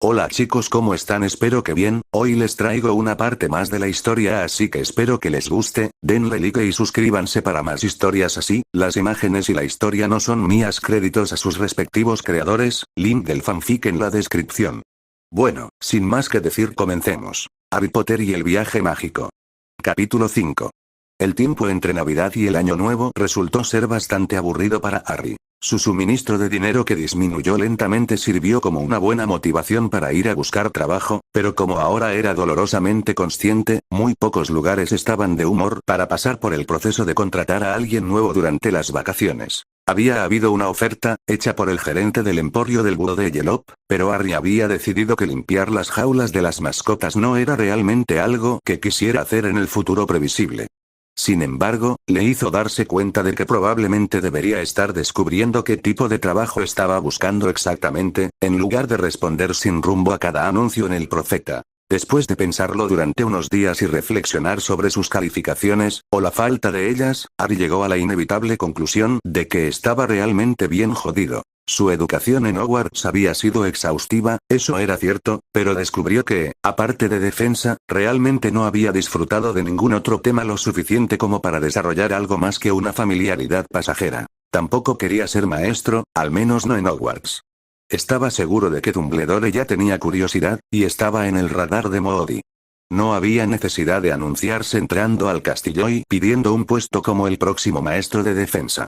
Hola chicos, ¿cómo están? Espero que bien. Hoy les traigo una parte más de la historia, así que espero que les guste. Denle like y suscríbanse para más historias así. Las imágenes y la historia no son mías, créditos a sus respectivos creadores. Link del fanfic en la descripción. Bueno, sin más que decir, comencemos. Harry Potter y el viaje mágico. Capítulo 5. El tiempo entre Navidad y el Año Nuevo resultó ser bastante aburrido para Harry. Su suministro de dinero que disminuyó lentamente sirvió como una buena motivación para ir a buscar trabajo, pero como ahora era dolorosamente consciente, muy pocos lugares estaban de humor para pasar por el proceso de contratar a alguien nuevo durante las vacaciones. Había habido una oferta, hecha por el gerente del emporio del Búho de Yellow, pero Harry había decidido que limpiar las jaulas de las mascotas no era realmente algo que quisiera hacer en el futuro previsible. Sin embargo, le hizo darse cuenta de que probablemente debería estar descubriendo qué tipo de trabajo estaba buscando exactamente, en lugar de responder sin rumbo a cada anuncio en el Profeta. Después de pensarlo durante unos días y reflexionar sobre sus calificaciones, o la falta de ellas, Harry llegó a la inevitable conclusión de que estaba realmente bien jodido. Su educación en Hogwarts había sido exhaustiva, eso era cierto, pero descubrió que, aparte de defensa, realmente no había disfrutado de ningún otro tema lo suficiente como para desarrollar algo más que una familiaridad pasajera. Tampoco quería ser maestro, al menos no en Hogwarts. Estaba seguro de que Dumbledore ya tenía curiosidad, y estaba en el radar de Moody. No había necesidad de anunciarse entrando al castillo y pidiendo un puesto como el próximo maestro de defensa.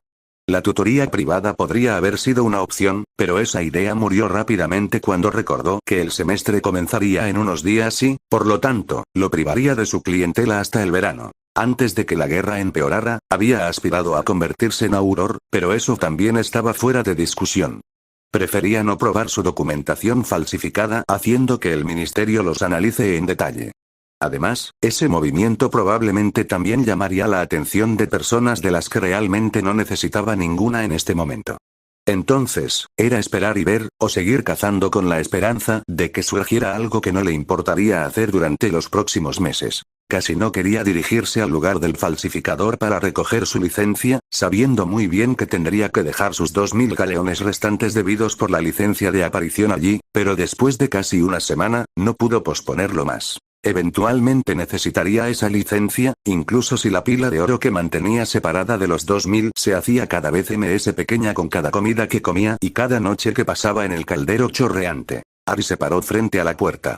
La tutoría privada podría haber sido una opción, pero esa idea murió rápidamente cuando recordó que el semestre comenzaría en unos días y, por lo tanto, lo privaría de su clientela hasta el verano. Antes de que la guerra empeorara, había aspirado a convertirse en Auror, pero eso también estaba fuera de discusión. Prefería no probar su documentación falsificada, haciendo que el ministerio los analice en detalle. Además, ese movimiento probablemente también llamaría la atención de personas de las que realmente no necesitaba ninguna en este momento. Entonces, era esperar y ver, o seguir cazando con la esperanza de que surgiera algo que no le importaría hacer durante los próximos meses. Casi no quería dirigirse al lugar del falsificador para recoger su licencia, sabiendo muy bien que tendría que dejar sus 2000 galeones restantes debidos por la licencia de aparición allí, pero después de casi una semana, no pudo posponerlo más. Eventualmente necesitaría esa licencia, incluso si la pila de oro que mantenía separada de los 2000 se hacía cada vez más pequeña con cada comida que comía y cada noche que pasaba en el caldero chorreante. Harry se paró frente a la puerta.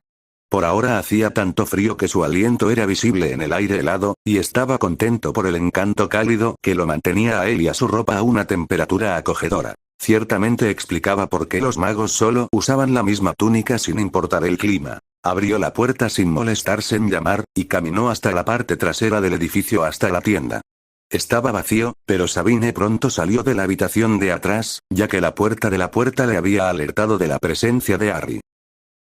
Por ahora hacía tanto frío que su aliento era visible en el aire helado, y estaba contento por el encanto cálido que lo mantenía a él y a su ropa a una temperatura acogedora. Ciertamente explicaba por qué los magos solo usaban la misma túnica sin importar el clima. Abrió la puerta sin molestarse en llamar, y caminó hasta la parte trasera del edificio hasta la tienda. Estaba vacío, pero Sabine pronto salió de la habitación de atrás, ya que la puerta de la puerta le había alertado de la presencia de Harry.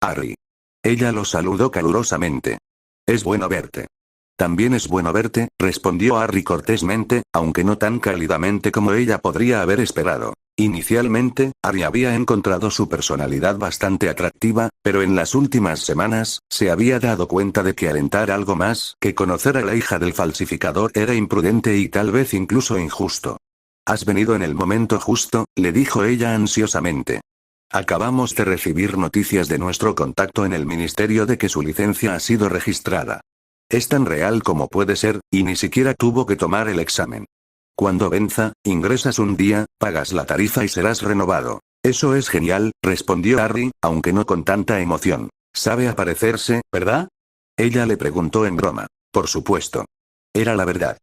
Harry. Ella lo saludó calurosamente. Es bueno verte. También es bueno verte, respondió Harry cortésmente, aunque no tan cálidamente como ella podría haber esperado. Inicialmente, Harry había encontrado su personalidad bastante atractiva, pero en las últimas semanas, se había dado cuenta de que alentar algo más que conocer a la hija del falsificador era imprudente y tal vez incluso injusto. Has venido en el momento justo, le dijo ella ansiosamente. Acabamos de recibir noticias de nuestro contacto en el ministerio de que su licencia ha sido registrada. Es tan real como puede ser, y ni siquiera tuvo que tomar el examen. Cuando venza, ingresas un día, pagas la tarifa y serás renovado. Eso es genial, respondió Harry, aunque no con tanta emoción. Sabe aparecerse, ¿verdad? Ella le preguntó en broma. Por supuesto. Era la verdad.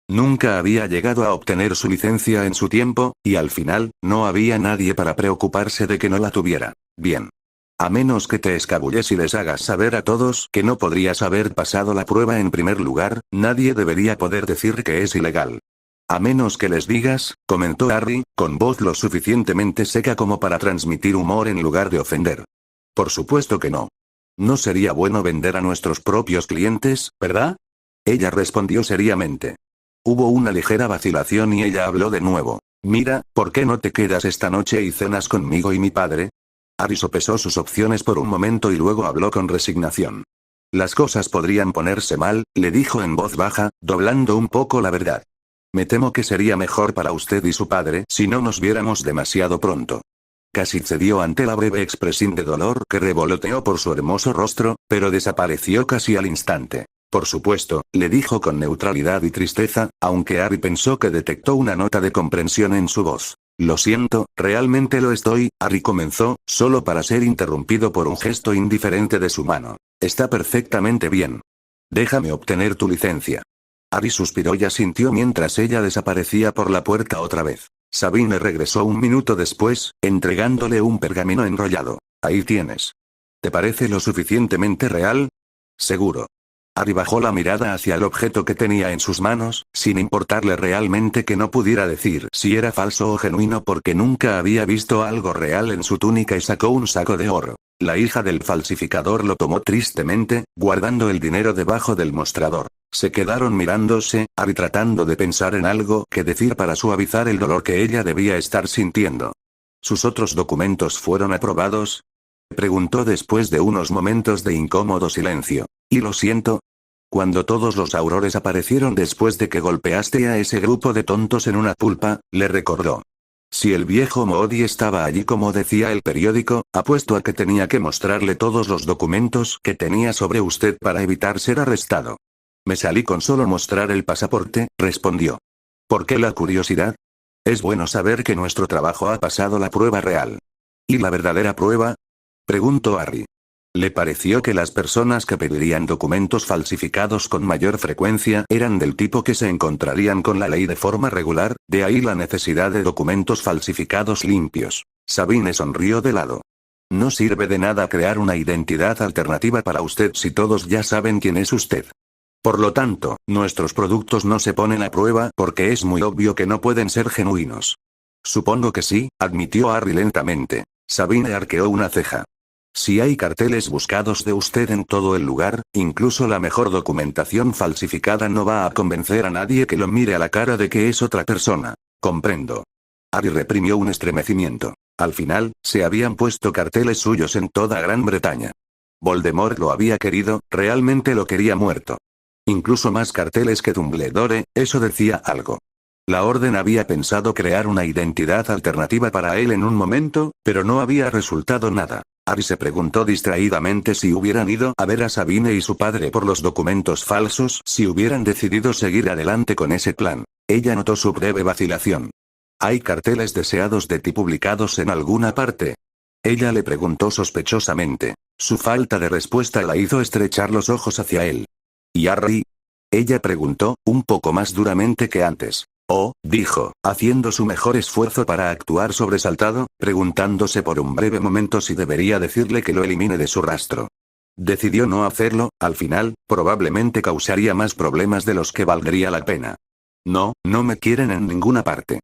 Nunca había llegado a obtener su licencia en su tiempo, y al final, no había nadie para preocuparse de que no la tuviera. Bien. A menos que te escabulles y les hagas saber a todos que no podrías haber pasado la prueba en primer lugar, nadie debería poder decir que es ilegal. A menos que les digas, comentó Harry, con voz lo suficientemente seca como para transmitir humor en lugar de ofender. Por supuesto que no. No sería bueno vender a nuestros propios clientes, ¿verdad? Ella respondió seriamente. Hubo una ligera vacilación y ella habló de nuevo. Mira, ¿por qué no te quedas esta noche y cenas conmigo y mi padre? Harry sopesó sus opciones por un momento y luego habló con resignación. Las cosas podrían ponerse mal, le dijo en voz baja, doblando un poco la verdad. Me temo que sería mejor para usted y su padre si no nos viéramos demasiado pronto. Casi cedió ante la breve expresión de dolor que revoloteó por su hermoso rostro, pero desapareció casi al instante. Por supuesto, le dijo con neutralidad y tristeza, aunque Harry pensó que detectó una nota de comprensión en su voz. Lo siento, realmente lo estoy. Harry comenzó, solo para ser interrumpido por un gesto indiferente de su mano. Está perfectamente bien. Déjame obtener tu licencia. Harry suspiró y asintió mientras ella desaparecía por la puerta otra vez. Sabine regresó un minuto después, entregándole un pergamino enrollado. Ahí tienes. ¿Te parece lo suficientemente real? Seguro. Harry bajó la mirada hacia el objeto que tenía en sus manos, sin importarle realmente que no pudiera decir si era falso o genuino porque nunca había visto algo real en su túnica y sacó un saco de oro. La hija del falsificador lo tomó tristemente, guardando el dinero debajo del mostrador. Se quedaron mirándose, Harry tratando de pensar en algo que decir para suavizar el dolor que ella debía estar sintiendo. ¿Sus otros documentos fueron aprobados? Preguntó después de unos momentos de incómodo silencio. Y lo siento. Cuando todos los aurores aparecieron después de que golpeaste a ese grupo de tontos en una pulpa, le recordó. Si el viejo Moody estaba allí como decía el periódico, apuesto a que tenía que mostrarle todos los documentos que tenía sobre usted para evitar ser arrestado. Me salí con solo mostrar el pasaporte, respondió. ¿Por qué la curiosidad? Es bueno saber que nuestro trabajo ha pasado la prueba real. ¿Y la verdadera prueba? Preguntó Harry. Le pareció que las personas que pedirían documentos falsificados con mayor frecuencia eran del tipo que se encontrarían con la ley de forma regular, de ahí la necesidad de documentos falsificados limpios. Sabine sonrió de lado. No sirve de nada crear una identidad alternativa para usted si todos ya saben quién es usted. Por lo tanto, nuestros productos no se ponen a prueba porque es muy obvio que no pueden ser genuinos. Supongo que sí, admitió Harry lentamente. Sabine arqueó una ceja. Si hay carteles buscados de usted en todo el lugar, incluso la mejor documentación falsificada no va a convencer a nadie que lo mire a la cara de que es otra persona. Comprendo. Harry reprimió un estremecimiento. Al final, se habían puesto carteles suyos en toda Gran Bretaña. Voldemort lo había querido, realmente lo quería muerto. Incluso más carteles que Dumbledore, eso decía algo. La Orden había pensado crear una identidad alternativa para él en un momento, pero no había resultado nada. Harry se preguntó distraídamente si hubieran ido a ver a Sabine y su padre por los documentos falsos, si hubieran decidido seguir adelante con ese plan. Ella notó su breve vacilación. ¿Hay carteles deseados de ti publicados en alguna parte? Ella le preguntó sospechosamente. Su falta de respuesta la hizo estrechar los ojos hacia él. ¿Y Harry? Ella preguntó, un poco más duramente que antes. Oh, dijo, haciendo su mejor esfuerzo para actuar sobresaltado, preguntándose por un breve momento si debería decirle que lo elimine de su rastro. Decidió no hacerlo, al final, probablemente causaría más problemas de los que valdría la pena. No, no me quieren en ninguna parte.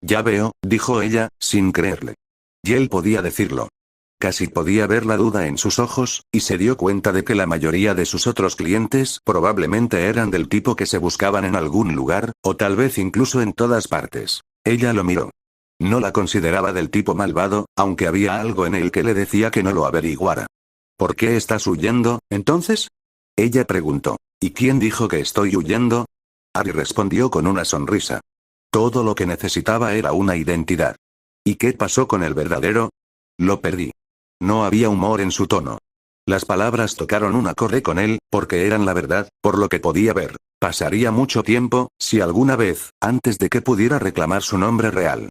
Ya veo, dijo ella, sin creerle. Y él podía decirlo. Casi podía ver la duda en sus ojos, y se dio cuenta de que la mayoría de sus otros clientes probablemente eran del tipo que se buscaban en algún lugar, o tal vez incluso en todas partes. Ella lo miró. No la consideraba del tipo malvado, aunque había algo en él que le decía que no lo averiguara. ¿Por qué estás huyendo, entonces? Ella preguntó. ¿Y quién dijo que estoy huyendo? Harry respondió con una sonrisa. Todo lo que necesitaba era una identidad. ¿Y qué pasó con el verdadero? Lo perdí. No había humor en su tono. Las palabras tocaron un acorde con él, porque eran la verdad, por lo que podía ver. Pasaría mucho tiempo, si alguna vez, antes de que pudiera reclamar su nombre real.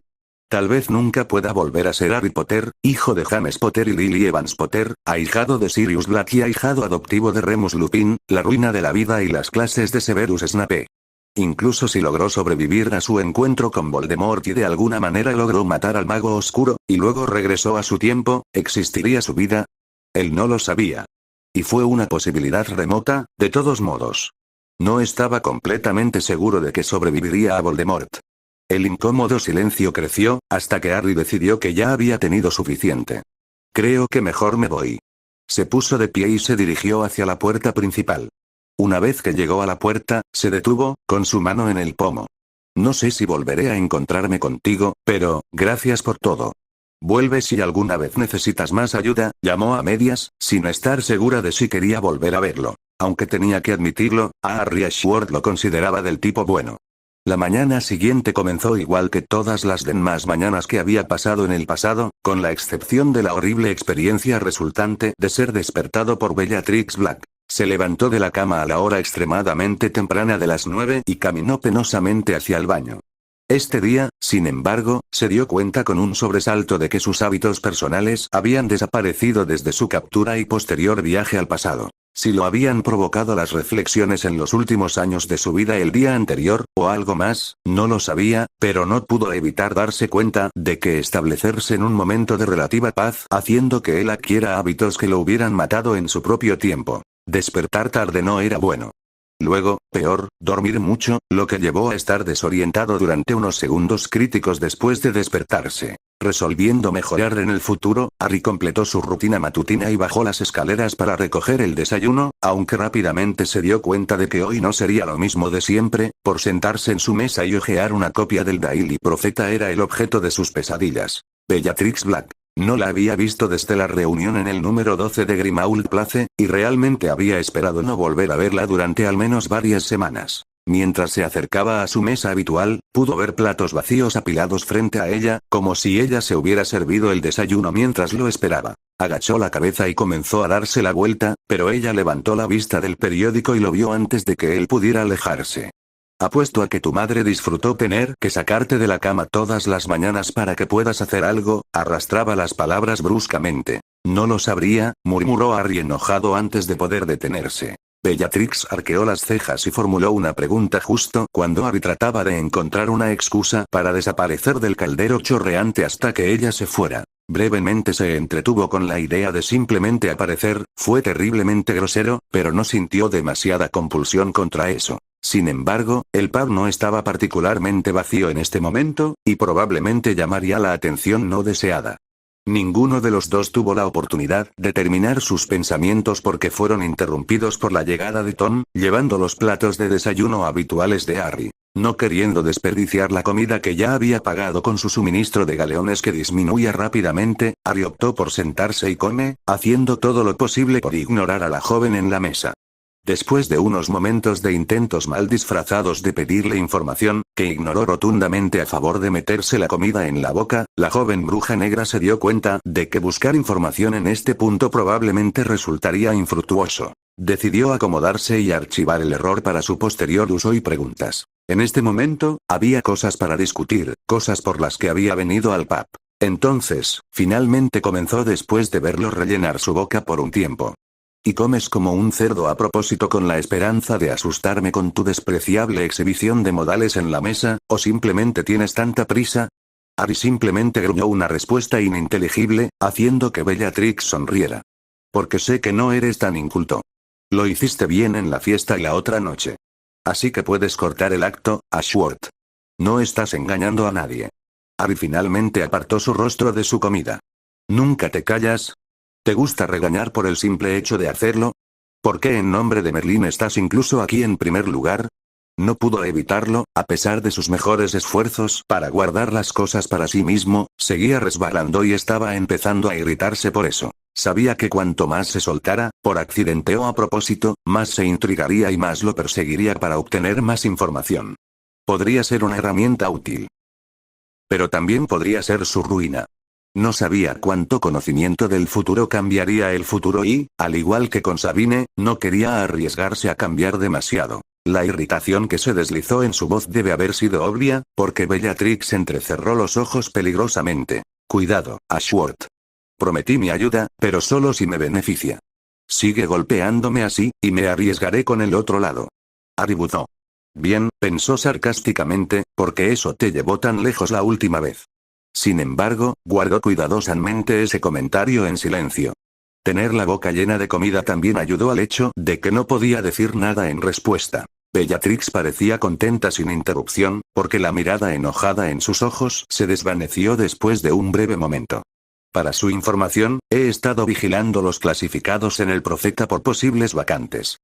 Tal vez nunca pueda volver a ser Harry Potter, hijo de James Potter y Lily Evans Potter, ahijado de Sirius Black y ahijado adoptivo de Remus Lupin, la ruina de la vida y las clases de Severus Snape. Incluso si logró sobrevivir a su encuentro con Voldemort y de alguna manera logró matar al mago oscuro, y luego regresó a su tiempo, ¿existiría su vida? Él no lo sabía. Y fue una posibilidad remota, de todos modos. No estaba completamente seguro de que sobreviviría a Voldemort. El incómodo silencio creció, hasta que Harry decidió que ya había tenido suficiente. Creo que mejor me voy. Se puso de pie y se dirigió hacia la puerta principal. Una vez que llegó a la puerta, se detuvo, con su mano en el pomo. No sé si volveré a encontrarme contigo, pero, gracias por todo. Vuelve si alguna vez necesitas más ayuda, llamó a medias, sin estar segura de si quería volver a verlo. Aunque tenía que admitirlo, a Harry Ashworth lo consideraba del tipo bueno. La mañana siguiente comenzó igual que todas las demás mañanas que había pasado en el pasado, con la excepción de la horrible experiencia resultante de ser despertado por Bellatrix Black. Se levantó de la cama a la hora extremadamente temprana de las 9 y caminó penosamente hacia el baño. Este día, sin embargo, se dio cuenta con un sobresalto de que sus hábitos personales habían desaparecido desde su captura y posterior viaje al pasado. Si lo habían provocado las reflexiones en los últimos años de su vida el día anterior, o algo más, no lo sabía, pero no pudo evitar darse cuenta de que establecerse en un momento de relativa paz, haciendo que él adquiera hábitos que lo hubieran matado en su propio tiempo. Despertar tarde no era bueno. Luego, peor, dormir mucho, lo que llevó a estar desorientado durante unos segundos críticos después de despertarse. Resolviendo mejorar en el futuro, Harry completó su rutina matutina y bajó las escaleras para recoger el desayuno, aunque rápidamente se dio cuenta de que hoy no sería lo mismo de siempre, por sentarse en su mesa y hojear una copia del Daily Profeta era el objeto de sus pesadillas. Bellatrix Black. No la había visto desde la reunión en el número 12 de Grimmauld Place, y realmente había esperado no volver a verla durante al menos varias semanas. Mientras se acercaba a su mesa habitual, pudo ver platos vacíos apilados frente a ella, como si ella se hubiera servido el desayuno mientras lo esperaba. Agachó la cabeza y comenzó a darse la vuelta, pero ella levantó la vista del periódico y lo vio antes de que él pudiera alejarse. Apuesto a que tu madre disfrutó tener que sacarte de la cama todas las mañanas para que puedas hacer algo, arrastraba las palabras bruscamente. No lo sabría, murmuró Harry enojado antes de poder detenerse. Bellatrix arqueó las cejas y formuló una pregunta justo cuando Harry trataba de encontrar una excusa para desaparecer del caldero chorreante hasta que ella se fuera. Brevemente se entretuvo con la idea de simplemente aparecer, fue terriblemente grosero, pero no sintió demasiada compulsión contra eso. Sin embargo, el pub no estaba particularmente vacío en este momento, y probablemente llamaría la atención no deseada. Ninguno de los dos tuvo la oportunidad de terminar sus pensamientos porque fueron interrumpidos por la llegada de Tom, llevando los platos de desayuno habituales de Harry. No queriendo desperdiciar la comida que ya había pagado con su suministro de galeones que disminuía rápidamente, Harry optó por sentarse y come, haciendo todo lo posible por ignorar a la joven en la mesa. Después de unos momentos de intentos mal disfrazados de pedirle información, que ignoró rotundamente a favor de meterse la comida en la boca, la joven bruja negra se dio cuenta de que buscar información en este punto probablemente resultaría infructuoso. Decidió acomodarse y archivar el error para su posterior uso y preguntas. En este momento, había cosas para discutir, cosas por las que había venido al pub. Entonces, finalmente comenzó después de verlo rellenar su boca por un tiempo. Y comes como un cerdo a propósito con la esperanza de asustarme con tu despreciable exhibición de modales en la mesa, ¿o simplemente tienes tanta prisa? Harry simplemente gruñó una respuesta ininteligible, haciendo que Bellatrix sonriera. Porque sé que no eres tan inculto. Lo hiciste bien en la fiesta y la otra noche. Así que puedes cortar el acto, Ashworth. No estás engañando a nadie. Harry finalmente apartó su rostro de su comida. ¿Nunca te callas? ¿Te gusta regañar por el simple hecho de hacerlo? ¿Por qué en nombre de Merlín estás incluso aquí en primer lugar? No pudo evitarlo, a pesar de sus mejores esfuerzos para guardar las cosas para sí mismo, seguía resbalando y estaba empezando a irritarse por eso. Sabía que cuanto más se soltara, por accidente o a propósito, más se intrigaría y más lo perseguiría para obtener más información. Podría ser una herramienta útil. Pero también podría ser su ruina. No sabía cuánto conocimiento del futuro cambiaría el futuro y, al igual que con Sabine, no quería arriesgarse a cambiar demasiado. La irritación que se deslizó en su voz debe haber sido obvia, porque Bellatrix entrecerró los ojos peligrosamente. Cuidado, Ashworth. Prometí mi ayuda, pero solo si me beneficia. Sigue golpeándome así, y me arriesgaré con el otro lado. Harry buzó. Bien, pensó sarcásticamente, porque eso te llevó tan lejos la última vez. Sin embargo, guardó cuidadosamente ese comentario en silencio. Tener la boca llena de comida también ayudó al hecho de que no podía decir nada en respuesta. Bellatrix parecía contenta sin interrupción, porque la mirada enojada en sus ojos se desvaneció después de un breve momento. Para su información, he estado vigilando los clasificados en el Profeta por posibles vacantes.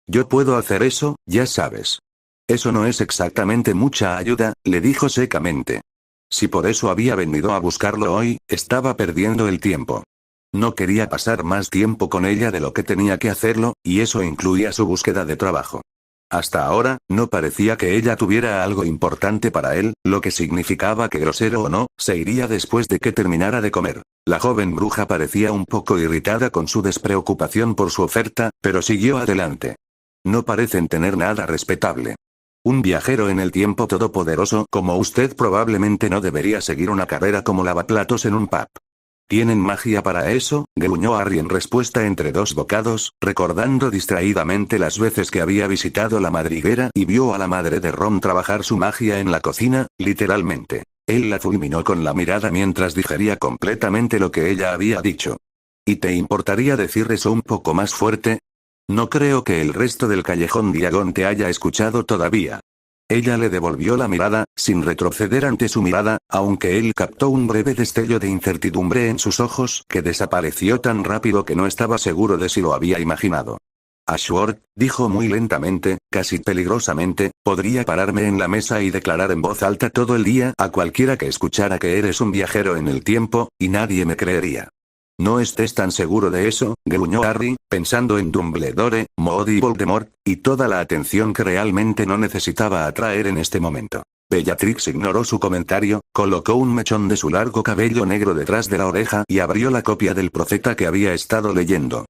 Yo puedo hacer eso, ya sabes. Eso no es exactamente mucha ayuda, le dijo secamente. Si por eso había venido a buscarlo hoy, estaba perdiendo el tiempo. No quería pasar más tiempo con ella de lo que tenía que hacerlo, y eso incluía su búsqueda de trabajo. Hasta ahora, no parecía que ella tuviera algo importante para él, lo que significaba que grosero o no, se iría después de que terminara de comer. La joven bruja parecía un poco irritada con su despreocupación por su oferta, pero siguió adelante. No parecen tener nada respetable. Un viajero en el tiempo todopoderoso como usted probablemente no debería seguir una carrera como lavaplatos en un pub. ¿Tienen magia para eso?, gruñó Harry en respuesta entre dos bocados, recordando distraídamente las veces que había visitado la madriguera y vio a la madre de Ron trabajar su magia en la cocina, literalmente. Él la fulminó con la mirada mientras digería completamente lo que ella había dicho. ¿Y te importaría decir eso un poco más fuerte? No creo que el resto del callejón Diagon te haya escuchado todavía. Ella le devolvió la mirada, sin retroceder ante su mirada, aunque él captó un breve destello de incertidumbre en sus ojos que desapareció tan rápido que no estaba seguro de si lo había imaginado. Ashworth, dijo muy lentamente, casi peligrosamente, podría pararme en la mesa y declarar en voz alta todo el día a cualquiera que escuchara que eres un viajero en el tiempo, y nadie me creería. No estés tan seguro de eso, gruñó Harry, pensando en Dumbledore, Moody y Voldemort, y toda la atención que realmente no necesitaba atraer en este momento. Bellatrix ignoró su comentario, colocó un mechón de su largo cabello negro detrás de la oreja y abrió la copia del profeta que había estado leyendo.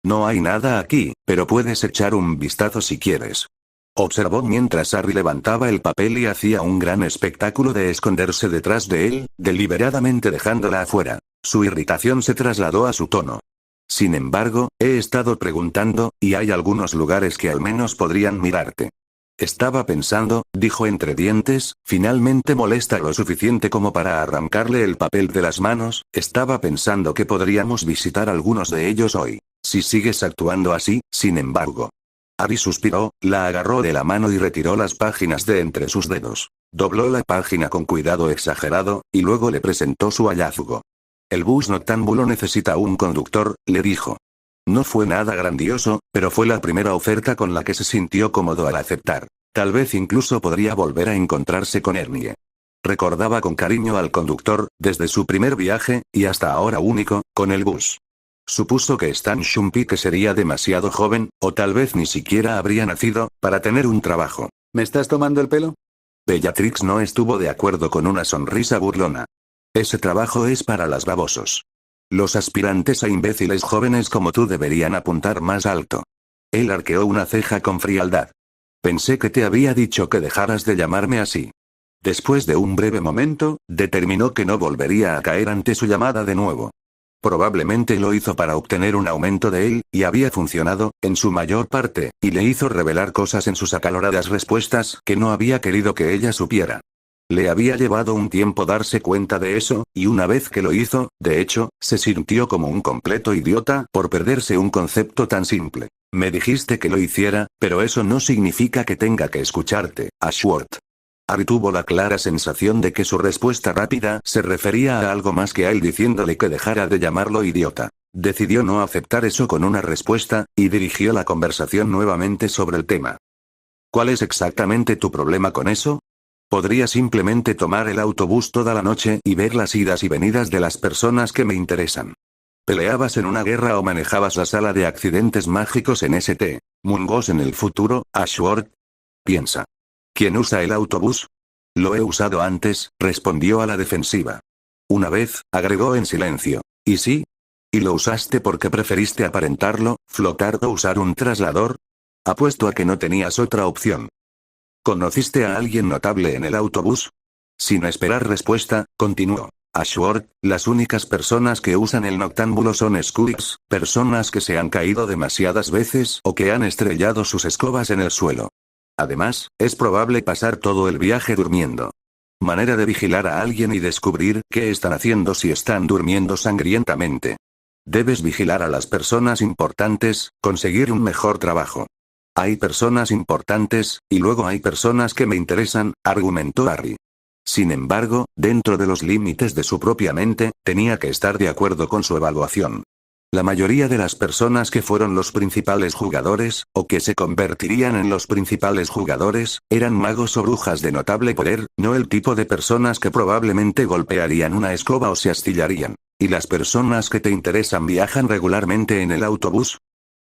No hay nada aquí, pero puedes echar un vistazo si quieres. Observó mientras Harry levantaba el papel y hacía un gran espectáculo de esconderse detrás de él, deliberadamente dejándola afuera. Su irritación se trasladó a su tono. Sin embargo, he estado preguntando, y hay algunos lugares que al menos podrían mirarte. Estaba pensando, dijo entre dientes, finalmente molesta lo suficiente como para arrancarle el papel de las manos, estaba pensando que podríamos visitar algunos de ellos hoy. Si sigues actuando así, sin embargo. Harry suspiró, la agarró de la mano y retiró las páginas de entre sus dedos. Dobló la página con cuidado exagerado, y luego le presentó su hallazgo. El bus noctámbulo necesita un conductor, le dijo. No fue nada grandioso, pero fue la primera oferta con la que se sintió cómodo al aceptar. Tal vez incluso podría volver a encontrarse con Ernie. Recordaba con cariño al conductor, desde su primer viaje, y hasta ahora único, con el bus. Supuso que Stan Shumpike sería demasiado joven, o tal vez ni siquiera habría nacido, para tener un trabajo. ¿Me estás tomando el pelo? Bellatrix no estuvo de acuerdo con una sonrisa burlona. Ese trabajo es para las babosos. Los aspirantes a imbéciles jóvenes como tú deberían apuntar más alto. Él arqueó una ceja con frialdad. Pensé que te había dicho que dejaras de llamarme así. Después de un breve momento, determinó que no volvería a caer ante su llamada de nuevo. Probablemente lo hizo para obtener un aumento de él, y había funcionado, en su mayor parte, y le hizo revelar cosas en sus acaloradas respuestas que no había querido que ella supiera. Le había llevado un tiempo darse cuenta de eso, y una vez que lo hizo, de hecho, se sintió como un completo idiota por perderse un concepto tan simple. Me dijiste que lo hiciera, pero eso no significa que tenga que escucharte, Ashworth. Harry tuvo la clara sensación de que su respuesta rápida se refería a algo más que a él diciéndole que dejara de llamarlo idiota. Decidió no aceptar eso con una respuesta, y dirigió la conversación nuevamente sobre el tema. ¿Cuál es exactamente tu problema con eso? Podría simplemente tomar el autobús toda la noche y ver las idas y venidas de las personas que me interesan. ¿Peleabas en una guerra o manejabas la sala de accidentes mágicos en St. Mungos en el futuro, Ashworth? Piensa. ¿Quién usa el autobús? Lo he usado antes, respondió a la defensiva. Una vez, agregó en silencio. ¿Y sí? ¿Y lo usaste porque preferiste aparentarlo, flotar o usar un traslador? Apuesto a que no tenías otra opción. ¿Conociste a alguien notable en el autobús? Sin esperar respuesta, continuó. Ashworth, las únicas personas que usan el noctámbulo son squeaks, personas que se han caído demasiadas veces o que han estrellado sus escobas en el suelo. Además, es probable pasar todo el viaje durmiendo. Manera de vigilar a alguien y descubrir qué están haciendo si están durmiendo sangrientamente. Debes vigilar a las personas importantes, conseguir un mejor trabajo. Hay personas importantes, y luego hay personas que me interesan, argumentó Harry. Sin embargo, dentro de los límites de su propia mente, tenía que estar de acuerdo con su evaluación. La mayoría de las personas que fueron los principales jugadores, o que se convertirían en los principales jugadores, eran magos o brujas de notable poder, no el tipo de personas que probablemente golpearían una escoba o se astillarían. ¿Y las personas que te interesan viajan regularmente en el autobús?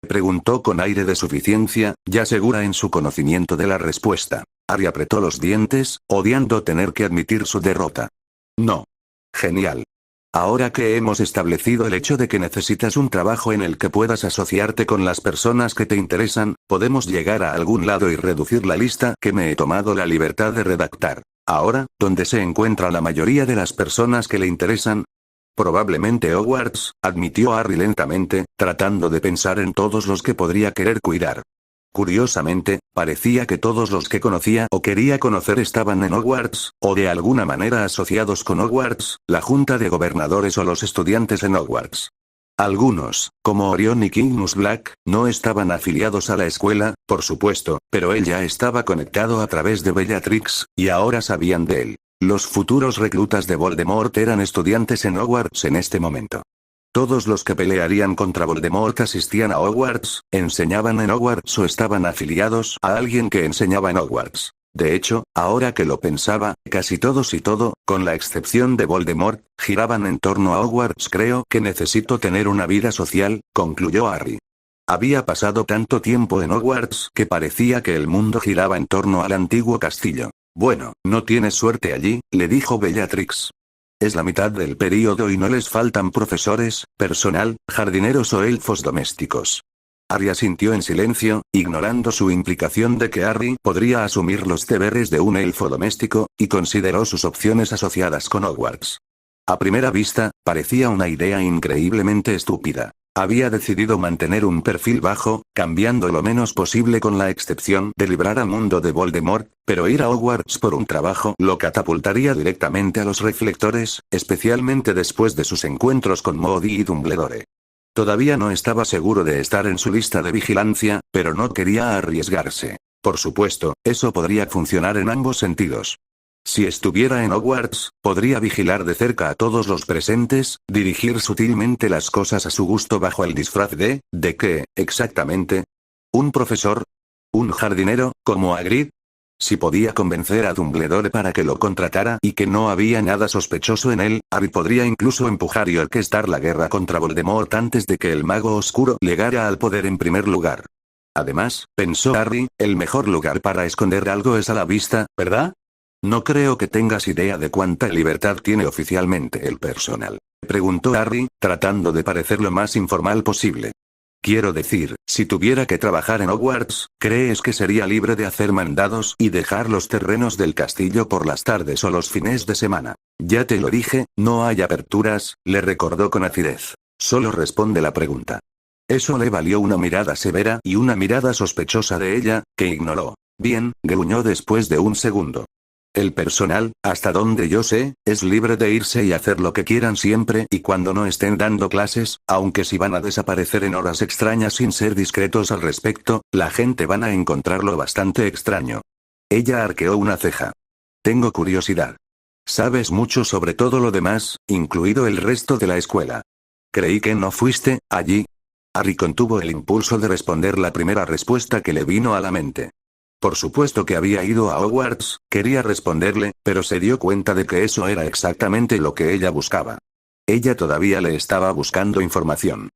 Preguntó con aire de suficiencia, ya segura en su conocimiento de la respuesta. Harry apretó los dientes, odiando tener que admitir su derrota. No. Genial. Ahora que hemos establecido el hecho de que necesitas un trabajo en el que puedas asociarte con las personas que te interesan, podemos llegar a algún lado y reducir la lista que me he tomado la libertad de redactar. Ahora, ¿dónde se encuentra la mayoría de las personas que le interesan? Probablemente Hogwarts, admitió Harry lentamente, tratando de pensar en todos los que podría querer cuidar. Curiosamente, parecía que todos los que conocía o quería conocer estaban en Hogwarts, o de alguna manera asociados con Hogwarts, la Junta de Gobernadores o los estudiantes en Hogwarts. Algunos, como Orion y Kingmus Black, no estaban afiliados a la escuela, por supuesto, pero él ya estaba conectado a través de Bellatrix, y ahora sabían de él. Los futuros reclutas de Voldemort eran estudiantes en Hogwarts en este momento. Todos los que pelearían contra Voldemort asistían a Hogwarts, enseñaban en Hogwarts o estaban afiliados a alguien que enseñaba en Hogwarts. De hecho, ahora que lo pensaba, casi todos y todo, con la excepción de Voldemort, giraban en torno a Hogwarts. Creo que necesito tener una vida social, concluyó Harry. Había pasado tanto tiempo en Hogwarts que parecía que el mundo giraba en torno al antiguo castillo. Bueno, no tienes suerte allí, le dijo Bellatrix. Es la mitad del período y no les faltan profesores, personal, jardineros o elfos domésticos. Harry asintió en silencio, ignorando su implicación de que Harry podría asumir los deberes de un elfo doméstico, y consideró sus opciones asociadas con Hogwarts. A primera vista, parecía una idea increíblemente estúpida. Había decidido mantener un perfil bajo, cambiando lo menos posible con la excepción de librar al mundo de Voldemort, pero ir a Hogwarts por un trabajo lo catapultaría directamente a los reflectores, especialmente después de sus encuentros con Moody y Dumbledore. Todavía no estaba seguro de estar en su lista de vigilancia, pero no quería arriesgarse. Por supuesto, eso podría funcionar en ambos sentidos. Si estuviera en Hogwarts, podría vigilar de cerca a todos los presentes, dirigir sutilmente las cosas a su gusto bajo el disfraz ¿de qué, exactamente? ¿Un profesor? ¿Un jardinero, como Hagrid? Si podía convencer a Dumbledore para que lo contratara y que no había nada sospechoso en él, Harry podría incluso empujar y orquestar la guerra contra Voldemort antes de que el mago oscuro llegara al poder en primer lugar. Además, pensó Harry, el mejor lugar para esconder algo es a la vista, ¿verdad? No creo que tengas idea de cuánta libertad tiene oficialmente el personal, preguntó Harry, tratando de parecer lo más informal posible. Quiero decir, si tuviera que trabajar en Hogwarts, ¿crees que sería libre de hacer mandados y dejar los terrenos del castillo por las tardes o los fines de semana? Ya te lo dije, no hay aperturas, le recordó con acidez. Solo responde la pregunta. Eso le valió una mirada severa y una mirada sospechosa de ella, que ignoró. Bien, gruñó después de un segundo. El personal, hasta donde yo sé, es libre de irse y hacer lo que quieran siempre y cuando no estén dando clases, aunque si van a desaparecer en horas extrañas sin ser discretos al respecto, la gente van a encontrarlo bastante extraño. Ella arqueó una ceja. Tengo curiosidad. Sabes mucho sobre todo lo demás, incluido el resto de la escuela. Creí que no fuiste allí. Harry contuvo el impulso de responder la primera respuesta que le vino a la mente. Por supuesto que había ido a Hogwarts, quería responderle, pero se dio cuenta de que eso era exactamente lo que ella buscaba. Ella todavía le estaba buscando información.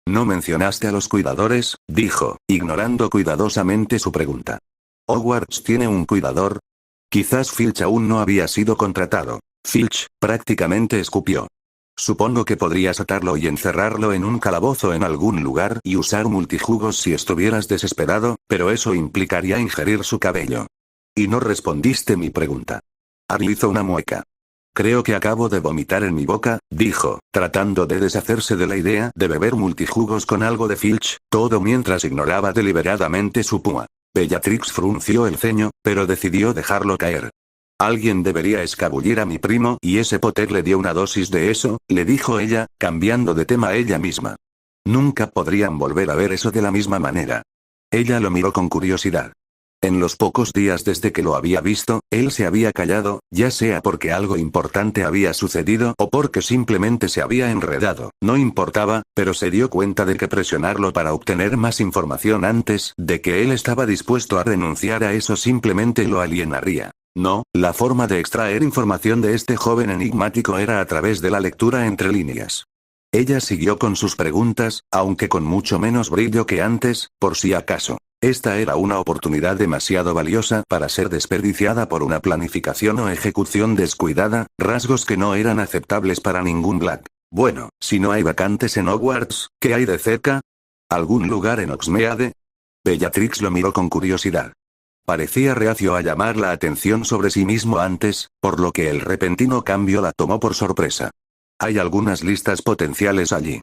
No mencionaste a los cuidadores, dijo, ignorando cuidadosamente su pregunta. ¿Hogwarts tiene un cuidador? Quizás Filch aún no había sido contratado. Filch, prácticamente escupió. Supongo que podrías atarlo y encerrarlo en un calabozo en algún lugar y usar multijugos si estuvieras desesperado, pero eso implicaría ingerir su cabello. Y no respondiste mi pregunta. Harry hizo una mueca. Creo que acabo de vomitar en mi boca, dijo, tratando de deshacerse de la idea de beber multijugos con algo de Filch, todo mientras ignoraba deliberadamente su púa. Bellatrix frunció el ceño, pero decidió dejarlo caer. Alguien debería escabullir a mi primo y ese Potter le dio una dosis de eso, le dijo ella, cambiando de tema ella misma. Nunca podrían volver a ver eso de la misma manera. Ella lo miró con curiosidad. En los pocos días desde que lo había visto, él se había callado, ya sea porque algo importante había sucedido o porque simplemente se había enredado, no importaba, pero se dio cuenta de que presionarlo para obtener más información antes de que él estaba dispuesto a renunciar a eso simplemente lo alienaría. No, la forma de extraer información de este joven enigmático era a través de la lectura entre líneas. Ella siguió con sus preguntas, aunque con mucho menos brillo que antes, por si acaso. Esta era una oportunidad demasiado valiosa para ser desperdiciada por una planificación o ejecución descuidada, rasgos que no eran aceptables para ningún Black. Bueno, si no hay vacantes en Hogwarts, ¿qué hay de cerca? ¿Algún lugar en Hogsmeade? Bellatrix lo miró con curiosidad. Parecía reacio a llamar la atención sobre sí mismo antes, por lo que el repentino cambio la tomó por sorpresa. Hay algunas listas potenciales allí.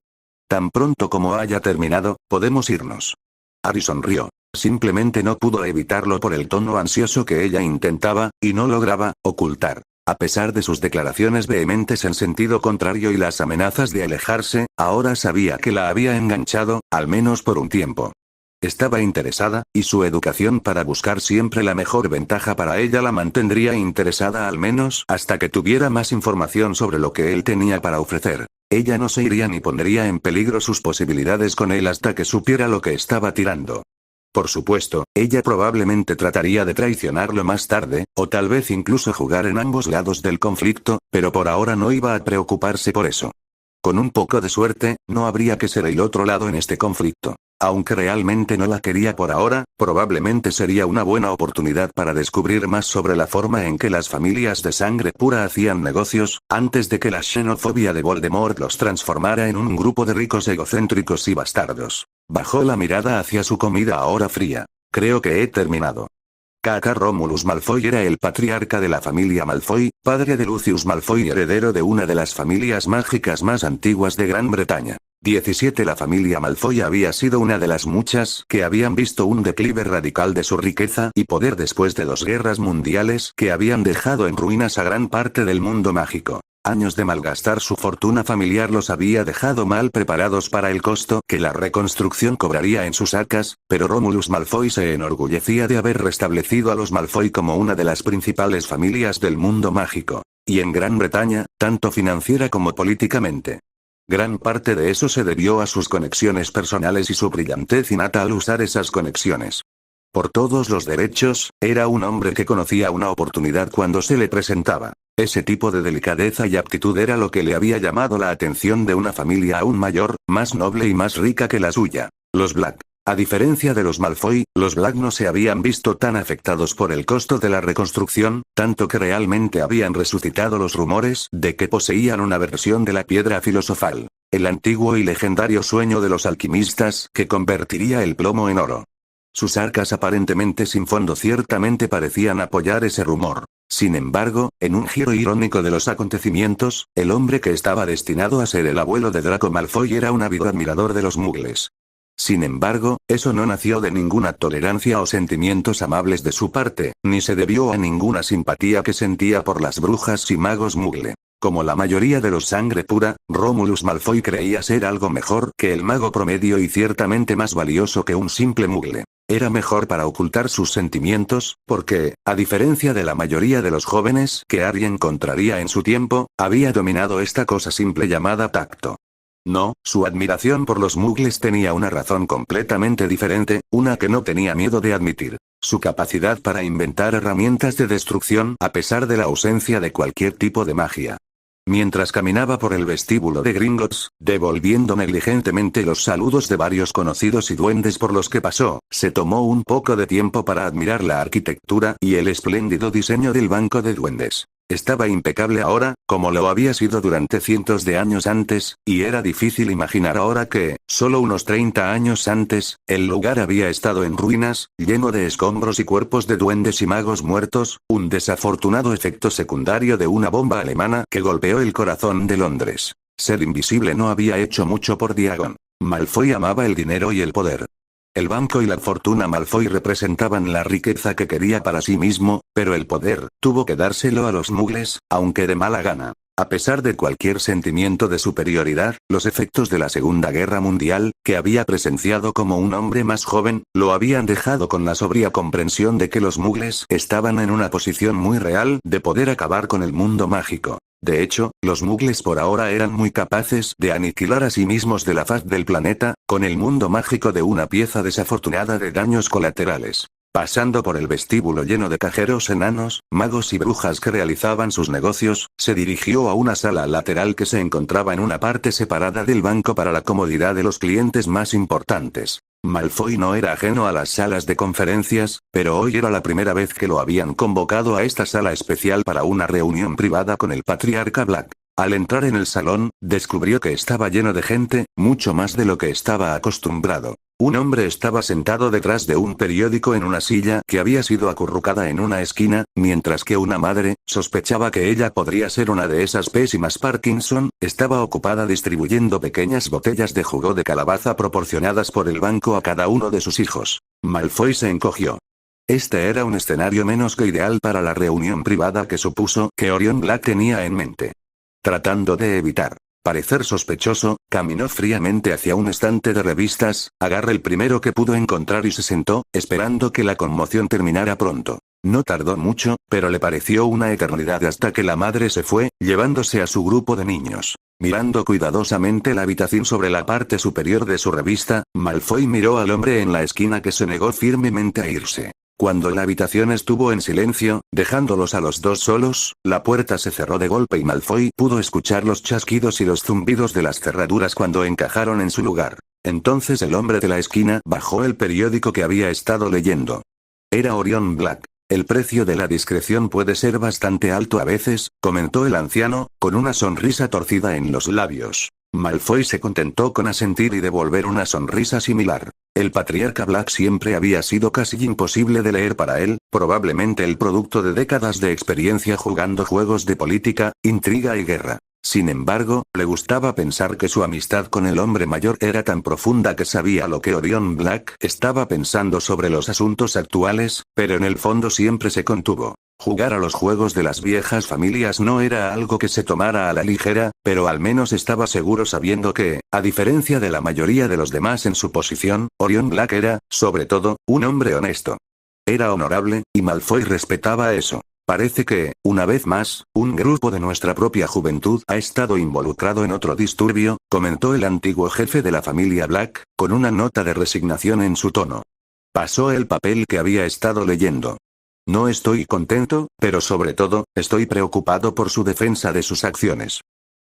Tan pronto como haya terminado, podemos irnos. Harry sonrió. Simplemente no pudo evitarlo por el tono ansioso que ella intentaba, y no lograba, ocultar. A pesar de sus declaraciones vehementes en sentido contrario y las amenazas de alejarse, ahora sabía que la había enganchado, al menos por un tiempo. Estaba interesada, y su educación para buscar siempre la mejor ventaja para ella la mantendría interesada al menos hasta que tuviera más información sobre lo que él tenía para ofrecer. Ella no se iría ni pondría en peligro sus posibilidades con él hasta que supiera lo que estaba tirando. Por supuesto, ella probablemente trataría de traicionarlo más tarde, o tal vez incluso jugar en ambos lados del conflicto, pero por ahora no iba a preocuparse por eso. Con un poco de suerte, no habría que ser el otro lado en este conflicto. Aunque realmente no la quería por ahora, probablemente sería una buena oportunidad para descubrir más sobre la forma en que las familias de sangre pura hacían negocios, antes de que la xenofobia de Voldemort los transformara en un grupo de ricos egocéntricos y bastardos. Bajó la mirada hacia su comida ahora fría. Creo que he terminado. K.K. Romulus Malfoy era el patriarca de la familia Malfoy, padre de Lucius Malfoy y heredero de una de las familias mágicas más antiguas de Gran Bretaña. 17 La familia Malfoy había sido una de las muchas que habían visto un declive radical de su riqueza y poder después de 2 guerras mundiales que habían dejado en ruinas a gran parte del mundo mágico. Años de malgastar su fortuna familiar los había dejado mal preparados para el costo que la reconstrucción cobraría en sus arcas, pero Romulus Malfoy se enorgullecía de haber restablecido a los Malfoy como una de las principales familias del mundo mágico. Y en Gran Bretaña, tanto financiera como políticamente. Gran parte de eso se debió a sus conexiones personales y su brillantez innata al usar esas conexiones. Por todos los derechos, era un hombre que conocía una oportunidad cuando se le presentaba. Ese tipo de delicadeza y aptitud era lo que le había llamado la atención de una familia aún mayor, más noble y más rica que la suya. Los Black. A diferencia de los Malfoy, los Black no se habían visto tan afectados por el costo de la reconstrucción, tanto que realmente habían resucitado los rumores de que poseían una versión de la piedra filosofal. El antiguo y legendario sueño de los alquimistas que convertiría el plomo en oro. Sus arcas aparentemente sin fondo ciertamente parecían apoyar ese rumor. Sin embargo, en un giro irónico de los acontecimientos, el hombre que estaba destinado a ser el abuelo de Draco Malfoy era un ávido admirador de los muggles. Sin embargo, eso no nació de ninguna tolerancia o sentimientos amables de su parte, ni se debió a ninguna simpatía que sentía por las brujas y magos muggle. Como la mayoría de los sangre pura, Romulus Malfoy creía ser algo mejor que el mago promedio y ciertamente más valioso que un simple muggle. Era mejor para ocultar sus sentimientos, porque, a diferencia de la mayoría de los jóvenes que Harry encontraría en su tiempo, había dominado esta cosa simple llamada tacto. No, su admiración por los muggles tenía una razón completamente diferente, una que no tenía miedo de admitir. Su capacidad para inventar herramientas de destrucción a pesar de la ausencia de cualquier tipo de magia. Mientras caminaba por el vestíbulo de Gringotts, devolviendo negligentemente los saludos de varios conocidos y duendes por los que pasó, se tomó un poco de tiempo para admirar la arquitectura y el espléndido diseño del banco de duendes. Estaba impecable ahora, como lo había sido durante cientos de años antes, y era difícil imaginar ahora que, solo unos 30 años antes, el lugar había estado en ruinas, lleno de escombros y cuerpos de duendes y magos muertos, un desafortunado efecto secundario de una bomba alemana que golpeó el corazón de Londres. Ser invisible no había hecho mucho por Diagon. Malfoy amaba el dinero y el poder. El banco y la fortuna Malfoy representaban la riqueza que quería para sí mismo, pero el poder, tuvo que dárselo a los muggles, aunque de mala gana. A pesar de cualquier sentimiento de superioridad, los efectos de la Segunda Guerra Mundial, que había presenciado como un hombre más joven, lo habían dejado con la sobria comprensión de que los muggles estaban en una posición muy real de poder acabar con el mundo mágico. De hecho, los muggles por ahora eran muy capaces de aniquilar a sí mismos de la faz del planeta, con el mundo mágico de una pieza desafortunada de daños colaterales. Pasando por el vestíbulo lleno de cajeros enanos, magos y brujas que realizaban sus negocios, se dirigió a una sala lateral que se encontraba en una parte separada del banco para la comodidad de los clientes más importantes. Malfoy no era ajeno a las salas de conferencias, pero hoy era la primera vez que lo habían convocado a esta sala especial para una reunión privada con el patriarca Black. Al entrar en el salón, descubrió que estaba lleno de gente, mucho más de lo que estaba acostumbrado. Un hombre estaba sentado detrás de un periódico en una silla que había sido acurrucada en una esquina, mientras que una madre, sospechaba que ella podría ser una de esas pésimas Parkinson, estaba ocupada distribuyendo pequeñas botellas de jugo de calabaza proporcionadas por el banco a cada uno de sus hijos. Malfoy se encogió. Este era un escenario menos que ideal para la reunión privada que supuso que Orion Black tenía en mente. Tratando de evitar parecer sospechoso, caminó fríamente hacia un estante de revistas, agarró el primero que pudo encontrar y se sentó, esperando que la conmoción terminara pronto. No tardó mucho, pero le pareció una eternidad hasta que la madre se fue, llevándose a su grupo de niños. Mirando cuidadosamente la habitación sobre la parte superior de su revista, Malfoy miró al hombre en la esquina que se negó firmemente a irse. Cuando la habitación estuvo en silencio, dejándolos a los dos solos, la puerta se cerró de golpe y Malfoy pudo escuchar los chasquidos y los zumbidos de las cerraduras cuando encajaron en su lugar. Entonces el hombre de la esquina bajó el periódico que había estado leyendo. Era Orion Black. El precio de la discreción puede ser bastante alto a veces, comentó el anciano, con una sonrisa torcida en los labios. Malfoy se contentó con asentir y devolver una sonrisa similar. El patriarca Black siempre había sido casi imposible de leer para él, probablemente el producto de décadas de experiencia jugando juegos de política, intriga y guerra. Sin embargo, le gustaba pensar que su amistad con el hombre mayor era tan profunda que sabía lo que Orion Black estaba pensando sobre los asuntos actuales, pero en el fondo siempre se contuvo. Jugar a los juegos de las viejas familias no era algo que se tomara a la ligera, pero al menos estaba seguro sabiendo que, a diferencia de la mayoría de los demás en su posición, Orion Black era, sobre todo, un hombre honesto. Era honorable, y Malfoy respetaba eso. Parece que, una vez más, un grupo de nuestra propia juventud ha estado involucrado en otro disturbio, comentó el antiguo jefe de la familia Black, con una nota de resignación en su tono. Pasó el papel que había estado leyendo. No estoy contento, pero sobre todo, estoy preocupado por su defensa de sus acciones.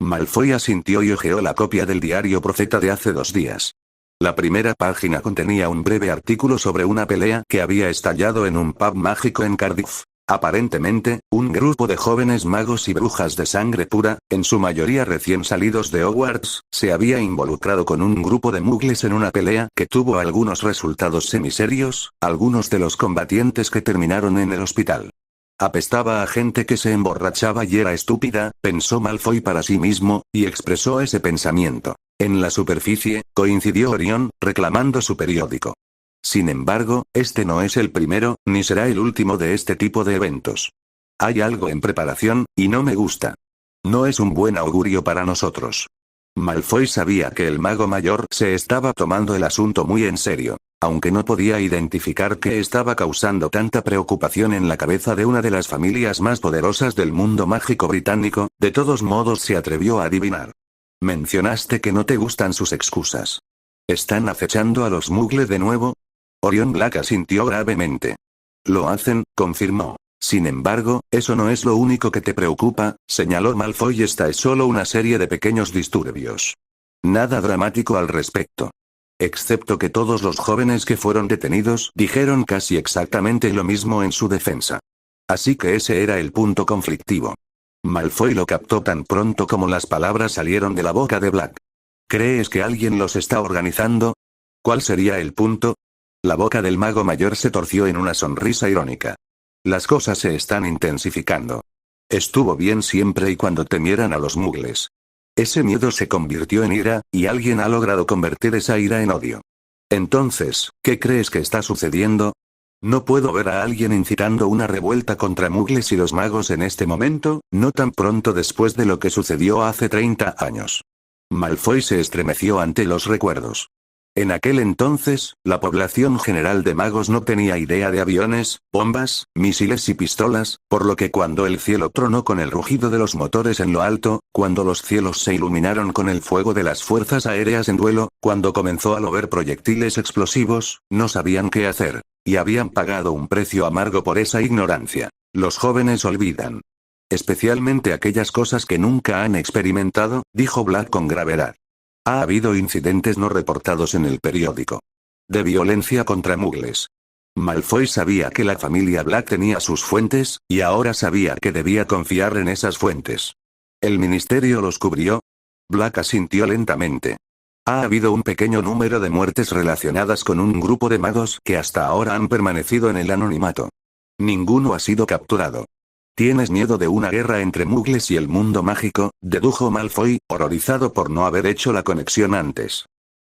Malfoy asintió y hojeó la copia del diario Profeta de hace 2 días. La primera página contenía un breve artículo sobre una pelea que había estallado en un pub mágico en Cardiff. Aparentemente, un grupo de jóvenes magos y brujas de sangre pura, en su mayoría recién salidos de Hogwarts, se había involucrado con un grupo de muggles en una pelea que tuvo algunos resultados semiserios, algunos de los combatientes que terminaron en el hospital. Apestaba a gente que se emborrachaba y era estúpida, pensó Malfoy para sí mismo, y expresó ese pensamiento. En la superficie, coincidió Orion, reclamando su periódico. Sin embargo, este no es el primero, ni será el último de este tipo de eventos. Hay algo en preparación, y no me gusta. No es un buen augurio para nosotros. Malfoy sabía que el mago mayor se estaba tomando el asunto muy en serio. Aunque no podía identificar qué estaba causando tanta preocupación en la cabeza de una de las familias más poderosas del mundo mágico británico, de todos modos se atrevió a adivinar. Mencionaste que no te gustan sus excusas. ¿Están acechando a los muggles de nuevo? Orion Black asintió gravemente. Lo hacen, confirmó. Sin embargo, eso no es lo único que te preocupa, señaló Malfoy. Esta es solo una serie de pequeños disturbios. Nada dramático al respecto. Excepto que todos los jóvenes que fueron detenidos dijeron casi exactamente lo mismo en su defensa. Así que ese era el punto conflictivo. Malfoy lo captó tan pronto como las palabras salieron de la boca de Black. ¿Crees que alguien los está organizando? ¿Cuál sería el punto? La boca del mago mayor se torció en una sonrisa irónica. Las cosas se están intensificando. Estuvo bien siempre y cuando temieran a los muggles. Ese miedo se convirtió en ira, y alguien ha logrado convertir esa ira en odio. Entonces, ¿qué crees que está sucediendo? No puedo ver a alguien incitando una revuelta contra muggles y los magos en este momento, no tan pronto después de lo que sucedió hace 30 años. Malfoy se estremeció ante los recuerdos. En aquel entonces, la población general de magos no tenía idea de aviones, bombas, misiles y pistolas, por lo que cuando el cielo tronó con el rugido de los motores en lo alto, cuando los cielos se iluminaron con el fuego de las fuerzas aéreas en duelo, cuando comenzó a llover proyectiles explosivos, no sabían qué hacer. Y habían pagado un precio amargo por esa ignorancia. Los jóvenes olvidan. Especialmente aquellas cosas que nunca han experimentado, dijo Black con gravedad. Ha habido incidentes no reportados en el periódico. De violencia contra muggles. Malfoy sabía que la familia Black tenía sus fuentes, y ahora sabía que debía confiar en esas fuentes. ¿El ministerio los cubrió? Black asintió lentamente. Ha habido un pequeño número de muertes relacionadas con un grupo de magos que hasta ahora han permanecido en el anonimato. Ninguno ha sido capturado. ¿Tienes miedo de una guerra entre muggles y el mundo mágico?, dedujo Malfoy, horrorizado por no haber hecho la conexión antes.